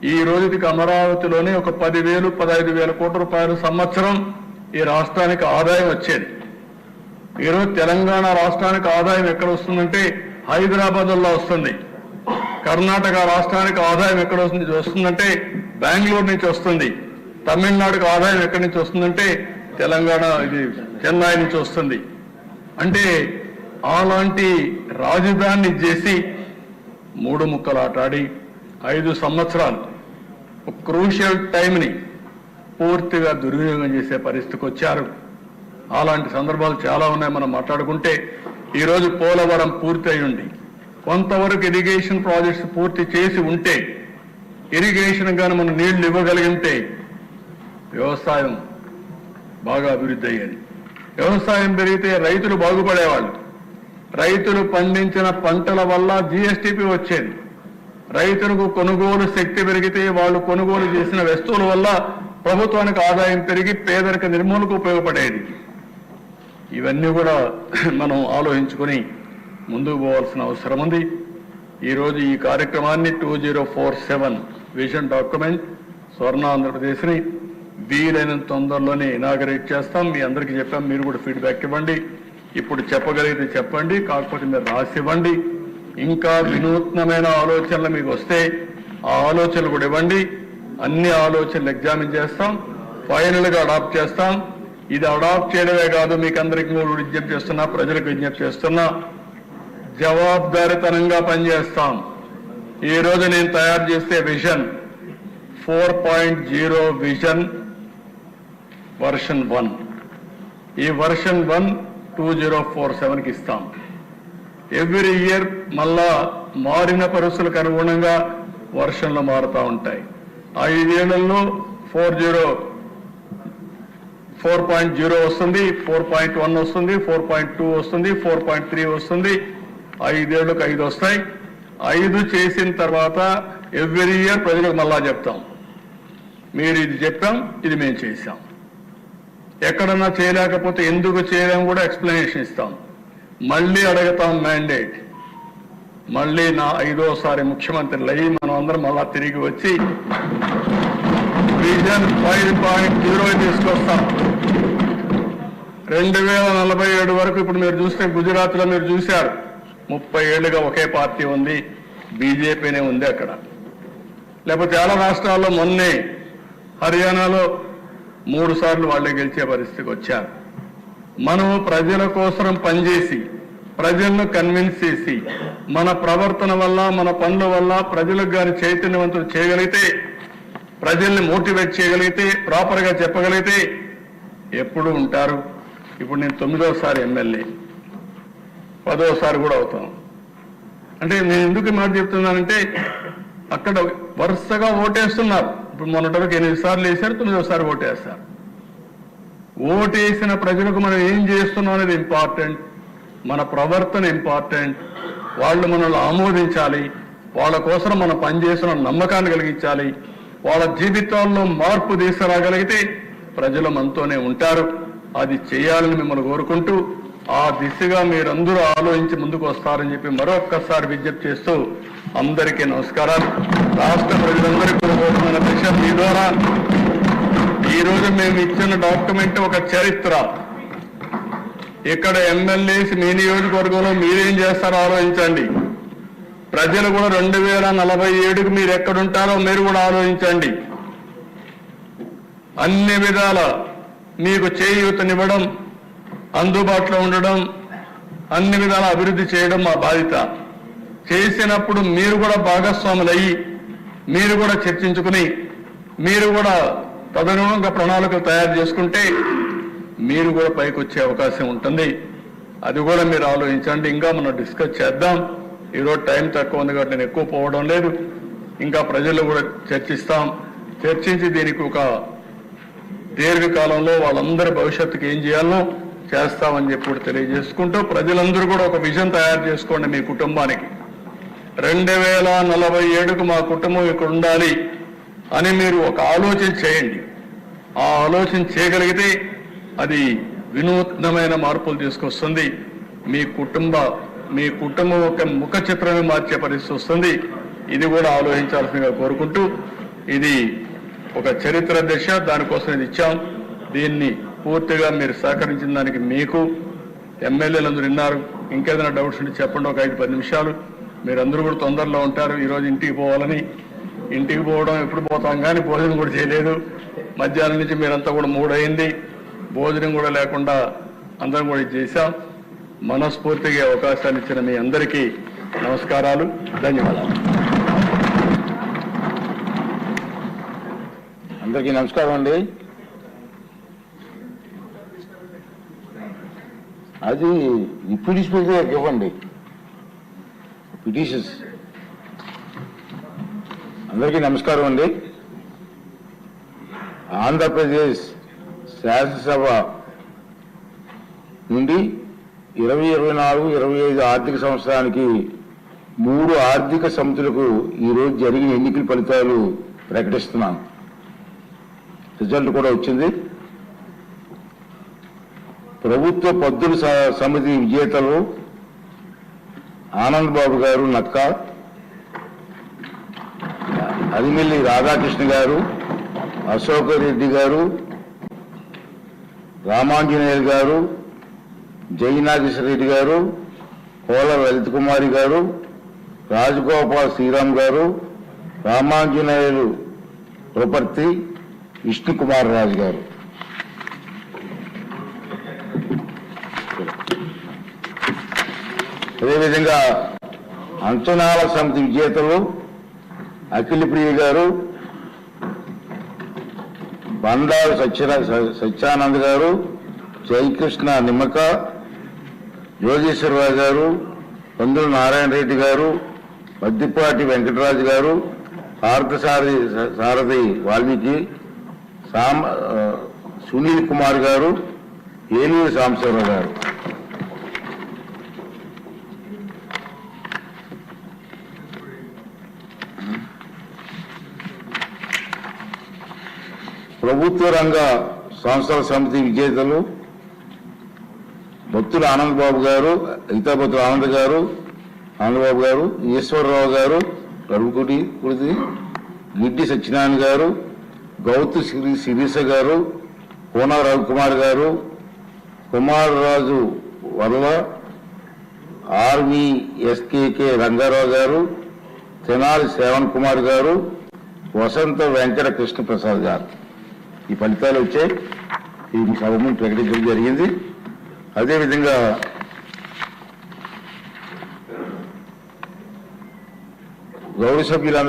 ఈ రోజుకి అమరావతిలోనే ఒక 10,000 15,000 కోట్ల రూపాయలు సంవత్సరం ఈ రాష్ట్రానికి ఆదాయం వచ్చేది. ఈరోజు తెలంగాణ రాష్ట్రానికి ఆదాయం ఎక్కడ వస్తుందంటే హైదరాబాద్లో వస్తుంది. కర్ణాటక రాష్ట్రానికి ఆదాయం ఎక్కడ వస్తుందంటే బెంగళూరు నుంచి వస్తుంది. తమిళనాడుకు ఆదాయం ఎక్కడి నుంచి వస్తుందంటే తెలంగాణ చెన్నై నుంచి వస్తుంది. అంటే అలాంటి రాజధానిని చేసి 3 ముక్కలాటాడి 5 సంవత్సరాలు క్రూషియల్ టైంని పూర్తిగా దుర్వినియోగం చేసే పరిస్థితికి వచ్చారు. అలాంటి సందర్భాలు చాలా ఉన్నాయి. మనం మాట్లాడుకుంటే ఈరోజు పోలవరం పూర్తి అయి ఉండి కొంతవరకు ఇరిగేషన్ ప్రాజెక్ట్స్ పూర్తి చేసి ఉంటే, ఇరిగేషన్ కానీ మనం నీళ్లు ఇవ్వగలిగితే వ్యవసాయం బాగా అభివృద్ధి అయ్యేది. వ్యవసాయం పెరిగితే రైతులు బాగుపడేవాళ్ళు. రైతులు పండించిన పంటల వల్ల జీఎస్టీపీ వచ్చేది. రైతులకు కొనుగోలు శక్తి పెరిగితే వాళ్ళు కొనుగోలు చేసిన వస్తువుల వల్ల ప్రభుత్వానికి ఆదాయం పెరిగి పేదరిక నిర్మూలనకు ఉపయోగపడేది. ఇవన్నీ కూడా మనం ఆలోచించుకొని ముందుకు పోవాల్సిన అవసరం ఉంది. ఈరోజు ఈ కార్యక్రమాన్ని 2047 విజన్ డాక్యుమెంట్ స్వర్ణ ఆంధ్రప్రదేశ్ని వీలైనంత తొందరలోనే ఇనాగరేట్ చేస్తాం. మీ అందరికీ చెప్పాం, మీరు కూడా ఫీడ్బ్యాక్ ఇవ్వండి. ఇప్పుడు చెప్పగలిగితే చెప్పండి, కాకపోతే మీరు రాసివ్వండి. ఇంకా వినూత్నమైన ఆలోచనలు మీకు వస్తే ఆ ఆలోచనలు కూడా ఇవ్వండి. అన్ని ఆలోచనలు ఎగ్జామిన్ చేస్తాం, ఫైనల్గా అడాప్ట్ చేస్తాం. ఇది అడాప్ట్ చేయడమే కాదు, మీకు అందరికీ కూడా విజ్ఞప్తి చేస్తున్నా, ప్రజలకు విజ్ఞప్తి చేస్తున్నా, జవాబుదారీతనంగా పనిచేస్తాం. ఈ రోజు నేను తయారు చేసే విజన్ 4.0 విజన్ వర్షన్ 1. ఈ వర్షన్ 1 2047కి ఇస్తాం. ఎవ్రీ ఇయర్ మళ్ళా మారిన పరిస్థితులకు అనుగుణంగా వర్షన్లు మారుతూ ఉంటాయి. 5 ఏళ్లలో 4.0 వస్తుంది, 4.1 వస్తుంది, 4.2 వస్తుంది, 4.3 వస్తుంది. 5 ఏళ్లకు 5 వస్తాయి. 5 చేసిన తర్వాత ఎవ్రీ ఇయర్ ప్రజలకు మళ్ళా చెప్తాం, మీరు ఇది చెప్పాం, ఇది మేము చేశాం. ఎక్కడన్నా చేయలేకపోతే ఎందుకు చేయలేం కూడా ఎక్స్ప్లెనేషన్ ఇస్తాం. మళ్ళీ అడుగుతాం మ్యాండేట్. మళ్ళీ నా 5వసారి ముఖ్యమంత్రులు అయ్యి మనం అందరం మళ్ళా తిరిగి వచ్చి విజన్ 5.0 తీసుకొస్తాం. 2047 వరకు ఇప్పుడు మీరు చూస్తే గుజరాత్లో మీరు చూశారు, 30 ఏళ్లుగా ఒకే పార్టీ ఉంది, బీజేపీనే ఉంది అక్కడ. లేకపోతే చాలా రాష్ట్రాల్లో మొన్నే హర్యానాలో 3 సార్లు వాళ్ళే గెలిచే పరిస్థితికి వచ్చారు. మనము ప్రజల కోసం పనిచేసి ప్రజలను కన్విన్స్ చేసి మన ప్రవర్తన వల్ల మన పనుల వల్ల ప్రజలకు కానీ చైతన్యవంతులు చేయగలిగితే, ప్రజల్ని మోటివేట్ చేయగలిగితే, ప్రాపర్గా చెప్పగలిగితే ఎప్పుడు ఉంటారు. ఇప్పుడు నేను 9వసారి ఎమ్మెల్యే, 10వసారి కూడా అవుతాం. అంటే నేను ఎందుకు మాట చెప్తున్నానంటే అక్కడ వరుసగా ఓటేస్తున్నారు. ఇప్పుడు మొన్నటి వరకు 8 సార్లు వేశారు, 9వసారి ఓటేస్తారు. ఓటేసిన ప్రజలకు మనం ఏం చేస్తున్నాం అనేది ఇంపార్టెంట్, మన ప్రవర్తన ఇంపార్టెంట్. వాళ్ళు మనల్ని ఆమోదించాలి, వాళ్ళ కోసం మనం పనిచేసిన నమ్మకాన్ని కలిగించాలి. వాళ్ళ జీవితాల్లో మార్పు తీసుకురాగలిగితే ప్రజలు మనతోనే ఉంటారు. అది చేయాలని మిమ్మల్ని కోరుకుంటూ ఆ దిశగా మీరందరూ ఆలోచించి ముందుకు వస్తారని చెప్పి మరొక్కసారి విజ్ఞప్తి చేస్తూ అందరికీ నమస్కారాలు. రాష్ట్ర ప్రజలందరికీ కోరుకున్న దిశ మీ ద్వారా ఈరోజు మేము ఇచ్చిన డాక్యుమెంట్ ఒక చరిత్ర. ఇక్కడ ఎమ్మెల్యేస్ మీ నియోజకవర్గంలో మీరేం చేస్తారో ఆలోచించండి. ప్రజలు కూడా 2047కి మీరు ఎక్కడుంటారో మీరు కూడా ఆలోచించండి. అన్ని విధాల మీకు చేయూతనివ్వడం, అందుబాటులో ఉండడం, అన్ని విధాల అభివృద్ధి చేయడం మా బాధ్యత. చేసినప్పుడు మీరు కూడా భాగస్వాములయ్యి మీరు కూడా చర్చించుకుని మీరు కూడా తదనుగుణంగా ప్రణాళికలు తయారు చేసుకుంటే మీరు కూడా పైకి వచ్చే అవకాశం ఉంటుంది. అది కూడా మీరు ఆలోచించండి. ఇంకా మనం డిస్కస్ చేద్దాం. ఈరోజు టైం తక్కువ ఉంది కాబట్టి నేను ఎక్కువ పోవడం లేదు. ఇంకా ప్రజలు కూడా చర్చిస్తాం. చర్చించి దీనికి ఒక దీర్ఘకాలంలో వాళ్ళందరి భవిష్యత్తుకి ఏం చేయాలో చేస్తామని చెప్పి కూడా తెలియజేసుకుంటూ ప్రజలందరూ కూడా ఒక విజన్ తయారు చేసుకోండి. మీ కుటుంబానికి 2047కు మా కుటుంబం ఇక్కడ ఉండాలి అని మీరు ఒక ఆలోచన చేయండి. ఆ ఆలోచన చేయగలిగితే అది వినూత్నమైన మార్పులు తీసుకొస్తుంది. మీ కుటుంబం ఒక ముఖ చిత్రమే మార్చే పరిస్థితి వస్తుంది. ఇది కూడా ఆలోచించాల్సిందిగా కోరుకుంటూ ఇది ఒక చరిత్ర దిశ, దానికోసం ఇది ఇచ్చాం. దీన్ని పూర్తిగా మీరు సహకరించిన దానికి మీకు ఎమ్మెల్యేలందరూ విన్నారు. ఇంకేదైనా డౌట్స్ ఉంటే చెప్పండి, ఒక 5-10 నిమిషాలు. మీరందరూ కూడా తొందరలో ఉంటారు. ఈరోజు ఇంటికి పోవాలని, ఇంటికి పోవడం ఎప్పుడు పోతాం కానీ భోజనం కూడా చేయలేదు. మధ్యాహ్నం నుంచి మీరంతా కూడా 3 అయింది, భోజనం కూడా లేకుండా అందరం కూడా ఇది చేశాం. మనస్ఫూర్తిగా అవకాశాన్ని ఇచ్చిన మీ అందరికీ నమస్కారాలు, ధన్యవాదాలు. అందరికీ నమస్కారం అండి. అది డిప్యూటీ స్పీకర్ గారికి ఇవ్వండి పిటిషన్స్. అందరికీ నమస్కారం అండి. ఆంధ్రప్రదేశ్ శాసనసభ నుండి 2024-25 ఆర్థిక సంవత్సరానికి 3 ఆర్థిక సమితులకు ఈరోజు జరిగిన ఎన్నికల ఫలితాలు ప్రకటిస్తున్నాను. రిజల్ట్ కూడా వచ్చింది. ప్రభుత్వ పద్దుల సమితి విజేతలు ఆనంద్ బాబు గారు నక్క, అదిమిల్లి రాధాకృష్ణ గారు, అశోక్ రెడ్డి గారు, రామాంజనేయులు గారు, జయనాగేశ్వర రెడ్డి గారు, కోల లలిత్ కుమారి గారు, రాజగోపాల్ శ్రీరామ్ గారు, రామాంజనేయులు ప్రపర్తి, విష్ణుకుమార్ రాజు గారు. అదేవిధంగా అంచనాల సమితి విజేతలు అఖిల ప్రియ గారు, బండారు సత్యానంద్ గారు, జయకృష్ణ నిమ్మక, యోగేశ్వరరావు గారు, పందుల నారాయణ రెడ్డి గారు, మద్దిపాటి వెంకటరాజు గారు, సారథి వాల్మీకి, సునీల్ కుమార్ గారు, ఏలూరు సాంబశివరావు గారు. ప్రభుత్వ రంగ సంస్థల సమితి విజేతలు భక్తుల ఆనందబాబు గారు, హితాభక్తుల ఆనందబాబు గారు, ఈశ్వరరావు గారు, రఘుకుడి గిడ్డి సత్యనారాయణ గారు, గౌతు శిరీష గారు, కోన రవికుమార్ గారు, కుమారరాజు వల్ల, ఆర్వీఎస్కేకే రంగారావు గారు, తెనాలి శ్రవణ్ కుమార్ గారు, వసంత వెంకట కృష్ణ ప్రసాద్ గారు. ఈ ఫలితాలు వచ్చాయి. ఈ సభ ప్రకటించడం జరిగింది. అదేవిధంగా గౌరవ సభ్యులందరూ